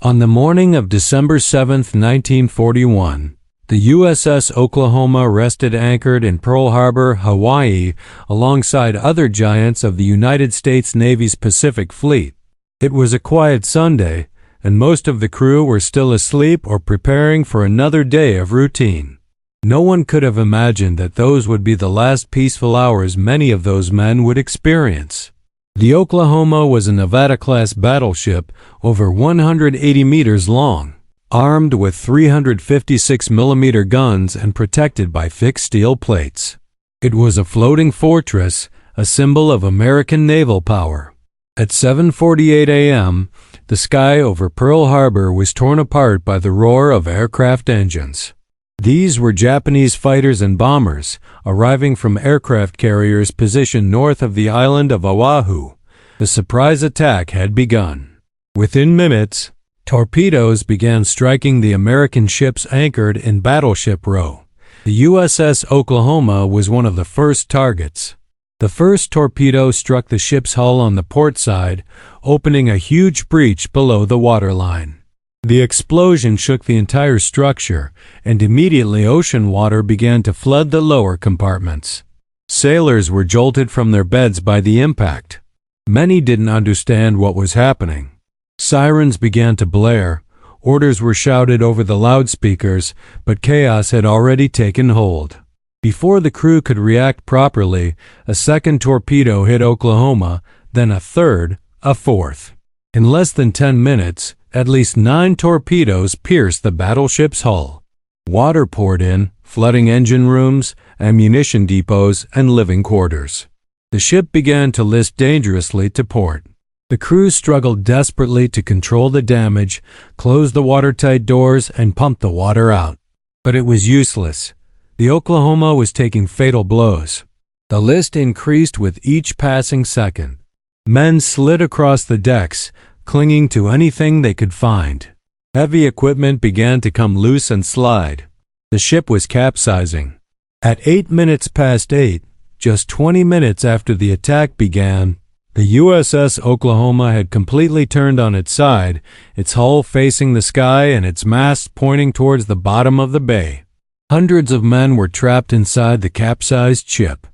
On the morning of December 7, 1941, the USS Oklahoma rested anchored in Pearl Harbor, Hawaii, alongside other giants of the United States Navy's Pacific Fleet. It was a quiet Sunday, and most of the crew were still asleep or preparing for another day of routine. No one could have imagined that those would be the last peaceful hours many of those men would experience. The Oklahoma was a Nevada-class battleship over 180 meters long, armed with 356mm guns and protected by thick steel plates. It was a floating fortress, a symbol of American naval power. At 7:48 a.m., the sky over Pearl Harbor was torn apart by the roar of aircraft engines. These were Japanese fighters and bombers, arriving from aircraft carriers positioned north of the island of Oahu. The surprise attack had begun. Within minutes, torpedoes began striking the American ships anchored in Battleship Row. The USS Oklahoma was one of the first targets. The first torpedo struck the ship's hull on the port side, opening a huge breach below the waterline. The explosion shook the entire structure, and immediately ocean water began to flood the lower compartments. Sailors were jolted from their beds by the impact. Many didn't understand what was happening. Sirens began to blare, orders were shouted over the loudspeakers, but chaos had already taken hold. Before the crew could react properly, a second torpedo hit Oklahoma, then a third, a fourth. In less than 10 minutes, at least 9 torpedoes pierced the battleship's hull. Water poured in, flooding engine rooms, ammunition depots, and living quarters. The ship began to list dangerously to port. The crew struggled desperately to control the damage, close the watertight doors, and pump the water out. But it was useless. The Oklahoma was taking fatal blows. The list increased with each passing second. Men slid across the decks, clinging to anything they could find. Heavy equipment began to come loose and slide. The ship was capsizing. At 8:08, just 20 minutes after the attack began, the USS Oklahoma had completely turned on its side, its hull facing the sky and its masts pointing towards the bottom of the bay. Hundreds of men were trapped inside the capsized ship.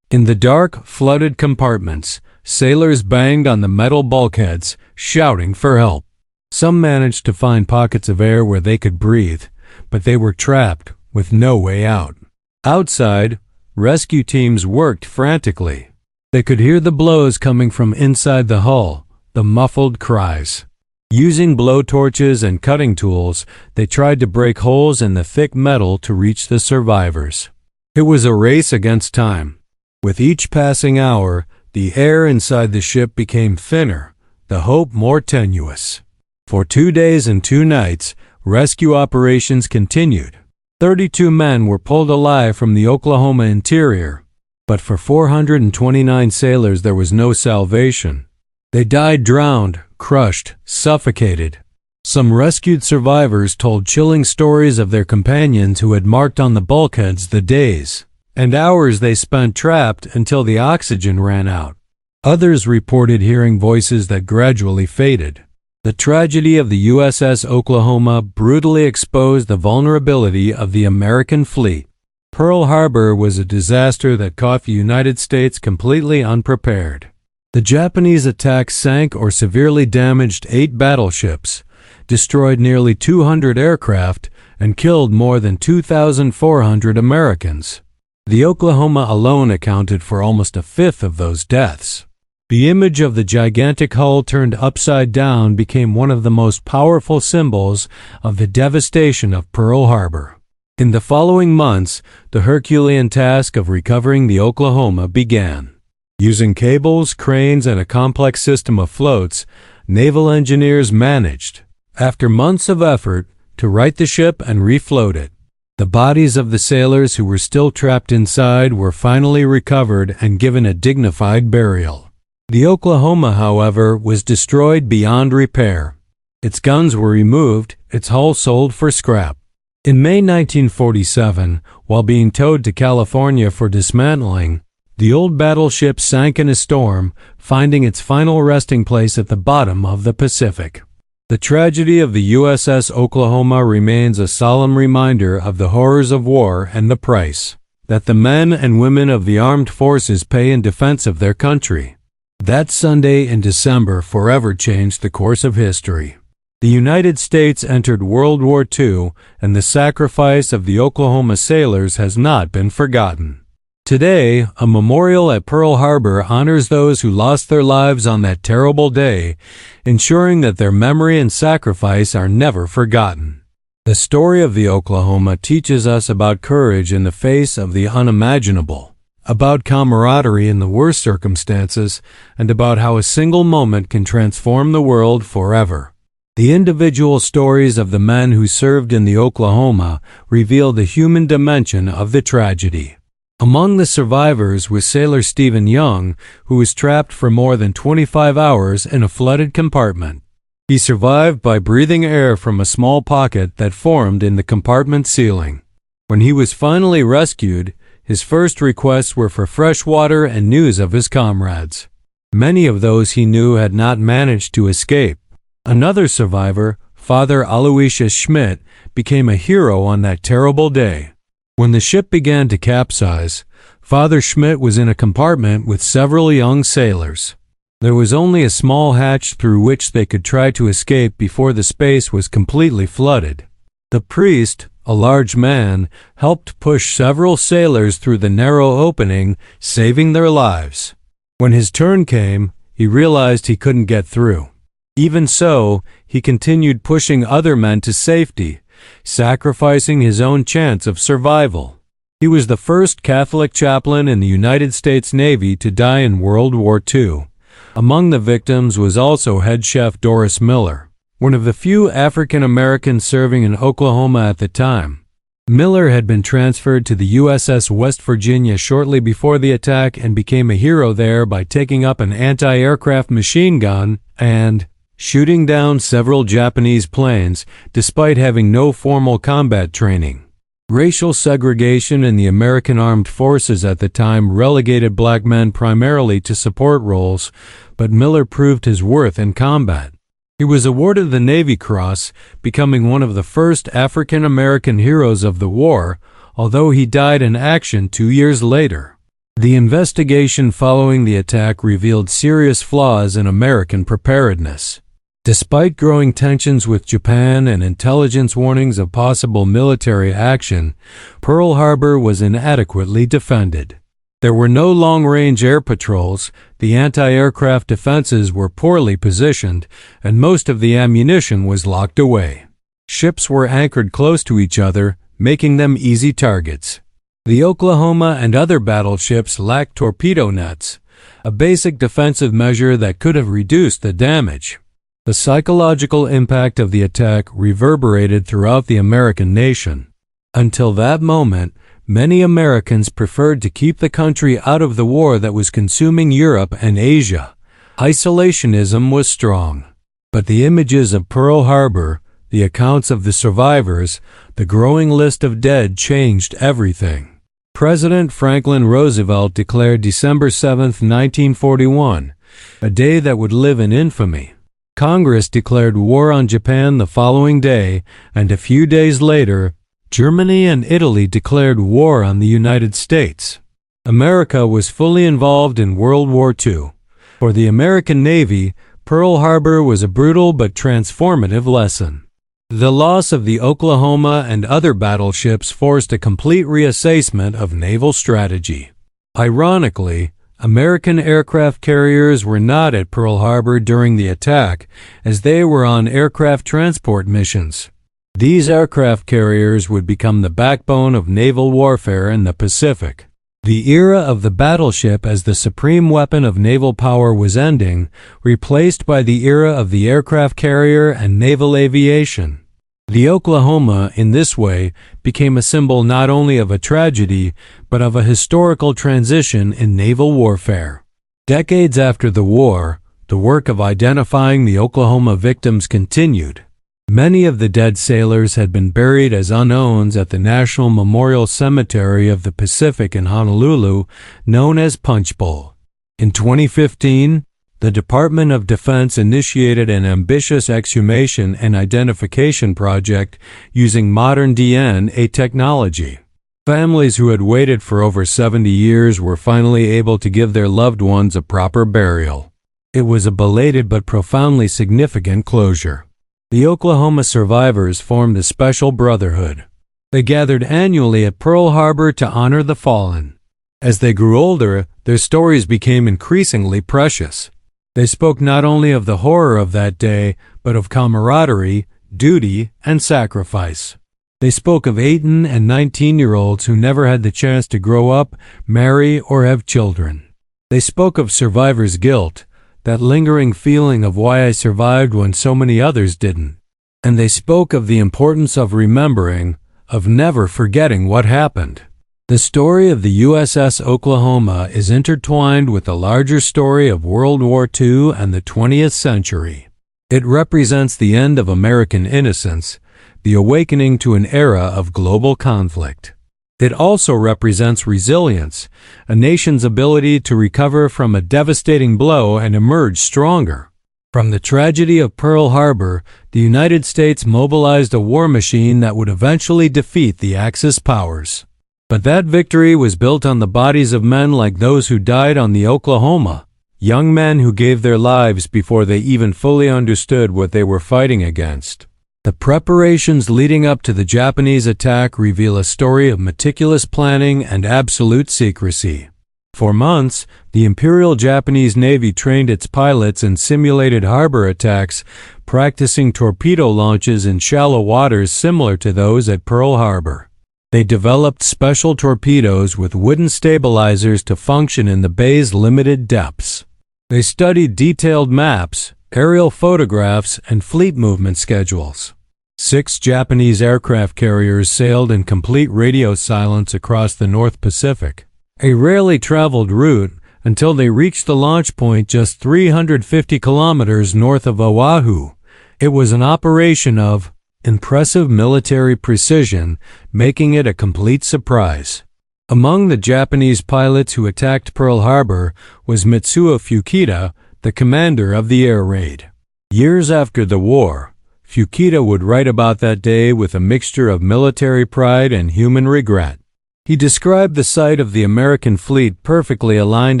In the dark, flooded compartments, sailors banged on the metal bulkheads, shouting for help. Some managed to find pockets of air where they could breathe, but they were trapped with no way out. Outside, rescue teams worked frantically. They could hear the blows coming from inside the hull, the muffled cries. Using blowtorches and cutting tools, they tried to break holes in the thick metal to reach the survivors. It was a race against time. With each passing hour, the air inside the ship became thinner, the hope more tenuous. For 2 days and 2 nights, rescue operations continued. 32 men were pulled alive from the Oklahoma interior, but for 429 sailors there was no salvation. They died drowned, crushed, suffocated. Some rescued survivors told chilling stories of their companions who had marked on the bulkheads the days and hours they spent trapped until the oxygen ran out. Others reported hearing voices that gradually faded. The tragedy of the USS Oklahoma brutally exposed the vulnerability of the American fleet. Pearl Harbor was a disaster that caught the United States completely unprepared. The Japanese attack sank or severely damaged 8 battleships, destroyed nearly 200 aircraft, and killed more than 2,400 Americans. The Oklahoma alone accounted for almost a fifth of those deaths. The image of the gigantic hull turned upside down became one of the most powerful symbols of the devastation of Pearl Harbor. In the following months, the Herculean task of recovering the Oklahoma began. Using cables, cranes, and a complex system of floats, naval engineers managed, after months of effort, to right the ship and refloat it. The bodies of the sailors who were still trapped inside were finally recovered and given a dignified burial. The Oklahoma, however, was destroyed beyond repair. Its guns were removed, its hull sold for scrap. In May 1947, while being towed to California for dismantling, the old battleship sank in a storm, finding its final resting place at the bottom of the Pacific. The tragedy of the USS Oklahoma remains a solemn reminder of the horrors of war and the price that the men and women of the armed forces pay in defense of their country. That Sunday in December forever changed the course of history. The United States entered World War II, and the sacrifice of the Oklahoma sailors has not been forgotten. Today, a memorial at Pearl Harbor honors those who lost their lives on that terrible day, ensuring that their memory and sacrifice are never forgotten. The story of the Oklahoma teaches us about courage in the face of the unimaginable, about camaraderie in the worst circumstances, and about how a single moment can transform the world forever. The individual stories of the men who served in the Oklahoma reveal the human dimension of the tragedy. Among the survivors was sailor Stephen Young, who was trapped for more than 25 hours in a flooded compartment. He survived by breathing air from a small pocket that formed in the compartment ceiling. When he was finally rescued, his first requests were for fresh water and news of his comrades. Many of those he knew had not managed to escape. Another survivor, Father Aloysius Schmidt, became a hero on that terrible day. When the ship began to capsize, Father Schmidt was in a compartment with several young sailors. There was only a small hatch through which they could try to escape before the space was completely flooded. The priest, a large man, helped push several sailors through the narrow opening, saving their lives. When his turn came, he realized he couldn't get through. Even so, he continued pushing other men to safety, sacrificing his own chance of survival. He was the first Catholic chaplain in the United States Navy to die in World War II. Among the victims was also head chef Doris Miller, one of the few African Americans serving in Oklahoma at the time. Miller had been transferred to the USS West Virginia shortly before the attack and became a hero there by taking up an anti-aircraft machine gun and shooting down several Japanese planes despite having no formal combat training. Racial segregation in the American Armed Forces at the time relegated black men primarily to support roles, but Miller proved his worth in combat. He was awarded the Navy Cross, becoming one of the first African American heroes of the war, although he died in action 2 years later. The investigation following the attack revealed serious flaws in American preparedness. Despite growing tensions with Japan and intelligence warnings of possible military action, Pearl Harbor was inadequately defended. There were no long-range air patrols, the anti-aircraft defenses were poorly positioned, and most of the ammunition was locked away. Ships were anchored close to each other, making them easy targets. The Oklahoma and other battleships lacked torpedo nets, a basic defensive measure that could have reduced the damage. The psychological impact of the attack reverberated throughout the American nation. Until that moment, many Americans preferred to keep the country out of the war that was consuming Europe and Asia. Isolationism was strong. But the images of Pearl Harbor, the accounts of the survivors, the growing list of dead changed everything. President Franklin Roosevelt declared December 7, 1941, a day that would live in infamy. Congress declared war on Japan the following day, and a few days later, Germany and Italy declared war on the United States. America was fully involved in World War II. For the American Navy, Pearl Harbor was a brutal but transformative lesson. The loss of the Oklahoma and other battleships forced a complete reassessment of naval strategy. Ironically, American aircraft carriers were not at Pearl Harbor during the attack, as they were on aircraft transport missions. These aircraft carriers would become the backbone of naval warfare in the Pacific. The era of the battleship as the supreme weapon of naval power was ending, replaced by the era of the aircraft carrier and naval aviation. The Oklahoma, in this way, became a symbol not only of a tragedy, but of a historical transition in naval warfare. Decades after the war, the work of identifying the Oklahoma victims continued. Many of the dead sailors had been buried as unknowns at the National Memorial Cemetery of the Pacific in Honolulu, known as Punch Bowl. In 2015, The Department of Defense initiated an ambitious exhumation and identification project using modern DNA technology. Families who had waited for over 70 years were finally able to give their loved ones a proper burial. It was a belated but profoundly significant closure. The Oklahoma survivors formed a special brotherhood. They gathered annually at Pearl Harbor to honor the fallen. As they grew older, their stories became increasingly precious. They spoke not only of the horror of that day, but of camaraderie, duty, and sacrifice. They spoke of 8 and 19-year-olds who never had the chance to grow up, marry, or have children. They spoke of survivor's guilt, that lingering feeling of why I survived when so many others didn't. And they spoke of the importance of remembering, of never forgetting what happened. The story of the USS Oklahoma is intertwined with the larger story of World War II and the 20th century. It represents the end of American innocence, the awakening to an era of global conflict. It also represents resilience, a nation's ability to recover from a devastating blow and emerge stronger. From the tragedy of Pearl Harbor, the United States mobilized a war machine that would eventually defeat the Axis powers. But that victory was built on the bodies of men like those who died on the Oklahoma, young men who gave their lives before they even fully understood what they were fighting against. The preparations leading up to the Japanese attack reveal a story of meticulous planning and absolute secrecy. For months, the Imperial Japanese Navy trained its pilots in simulated harbor attacks, practicing torpedo launches in shallow waters similar to those at Pearl Harbor. They developed special torpedoes with wooden stabilizers to function in the bay's limited depths. They studied detailed maps, aerial photographs, and fleet movement schedules. 6 Japanese aircraft carriers sailed in complete radio silence across the North Pacific, a rarely traveled route, until they reached the launch point just 350 kilometers north of Oahu. It was an operation of impressive military precision, making it a complete surprise. Among the Japanese pilots who attacked Pearl Harbor was Mitsuo Fukita, the commander of the air raid. Years after the war, Fukita would write about that day with a mixture of military pride and human regret. He described the sight of the American fleet perfectly aligned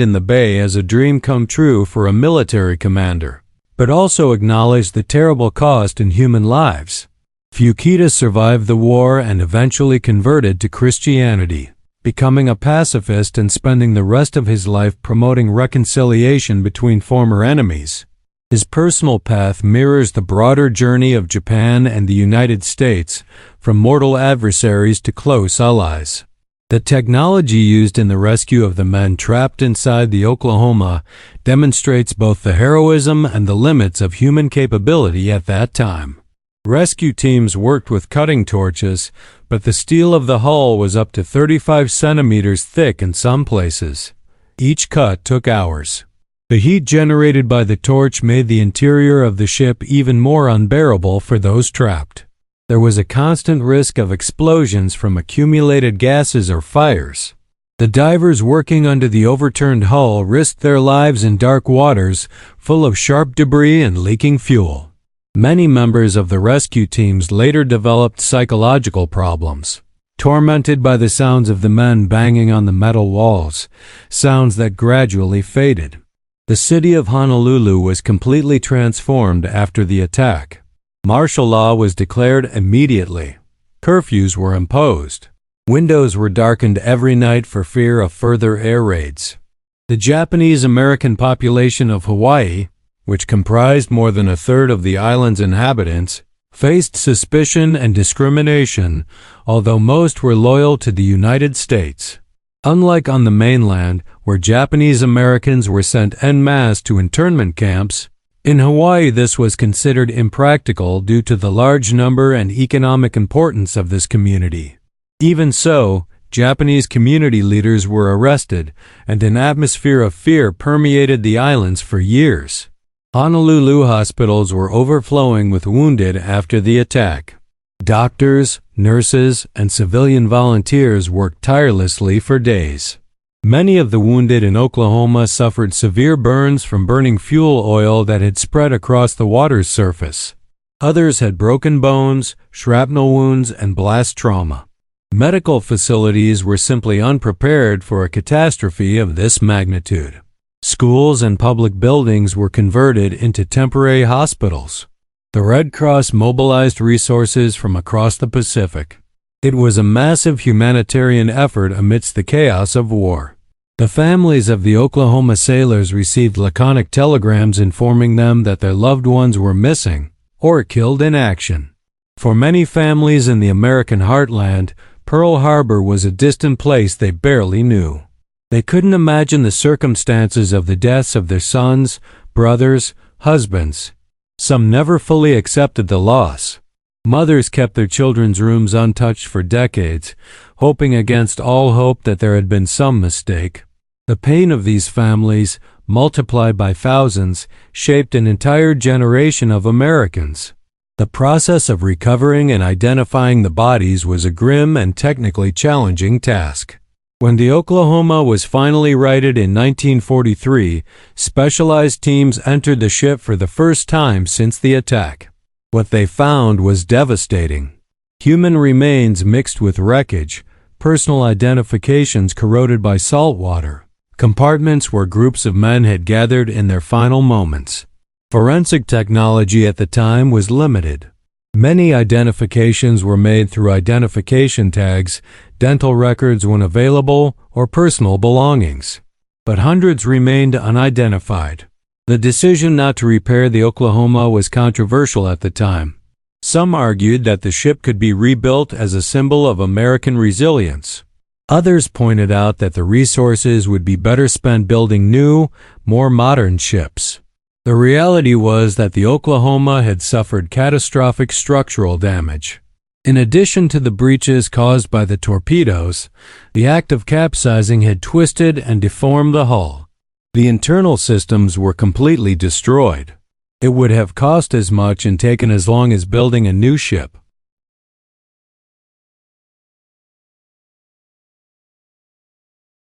in the bay as a dream come true for a military commander, but also acknowledged the terrible cost in human lives. Fukita survived the war and eventually converted to Christianity, becoming a pacifist and spending the rest of his life promoting reconciliation between former enemies. His personal path mirrors the broader journey of Japan and the United States, from mortal adversaries to close allies. The technology used in the rescue of the men trapped inside the Oklahoma demonstrates both the heroism and the limits of human capability at that time. Rescue teams worked with cutting torches, but the steel of the hull was up to 35 centimeters thick in some places. Each cut took hours. The heat generated by the torch made the interior of the ship even more unbearable for those trapped. There was a constant risk of explosions from accumulated gases or fires. The divers working under the overturned hull risked their lives in dark waters, full of sharp debris and leaking fuel. Many members of the rescue teams later developed psychological problems, tormented by the sounds of the men banging on the metal walls, sounds that gradually faded. The city of Honolulu was completely transformed after the attack. Martial law was declared immediately. Curfews were imposed. Windows were darkened every night for fear of further air raids. The Japanese-American population of Hawaii, which comprised more than a third of the island's inhabitants, faced suspicion and discrimination, although most were loyal to the United States. Unlike on the mainland, where Japanese Americans were sent en masse to internment camps, in Hawaii this was considered impractical due to the large number and economic importance of this community. Even so, Japanese community leaders were arrested, and an atmosphere of fear permeated the islands for years. Honolulu hospitals were overflowing with wounded after the attack. Doctors, nurses, and civilian volunteers worked tirelessly for days. Many of the wounded in Oklahoma suffered severe burns from burning fuel oil that had spread across the water's surface. Others had broken bones, shrapnel wounds, and blast trauma. Medical facilities were simply unprepared for a catastrophe of this magnitude. Schools and public buildings were converted into temporary hospitals. The Red Cross mobilized resources from across the Pacific. It was a massive humanitarian effort amidst the chaos of war. The families of the Oklahoma sailors received laconic telegrams informing them that their loved ones were missing or killed in action. For many families in the American heartland, Pearl Harbor was a distant place they barely knew. They couldn't imagine the circumstances of the deaths of their sons, brothers, husbands. Some never fully accepted the loss. Mothers kept their children's rooms untouched for decades, hoping against all hope that there had been some mistake. The pain of these families, multiplied by thousands, shaped an entire generation of Americans. The process of recovering and identifying the bodies was a grim and technically challenging task. When the Oklahoma was finally righted in 1943, specialized teams entered the ship for the first time since the attack. What they found was devastating. Human remains mixed with wreckage, personal identifications corroded by salt water, compartments where groups of men had gathered in their final moments. Forensic technology at the time was limited. Many identifications were made through identification tags, dental records when available, or personal belongings. But hundreds remained unidentified. The decision not to repair the Oklahoma was controversial at the time. Some argued that the ship could be rebuilt as a symbol of American resilience. Others pointed out that the resources would be better spent building new, more modern ships. The reality was that the Oklahoma had suffered catastrophic structural damage. In addition to the breaches caused by the torpedoes, the act of capsizing had twisted and deformed the hull. The internal systems were completely destroyed. It would have cost as much and taken as long as building a new ship.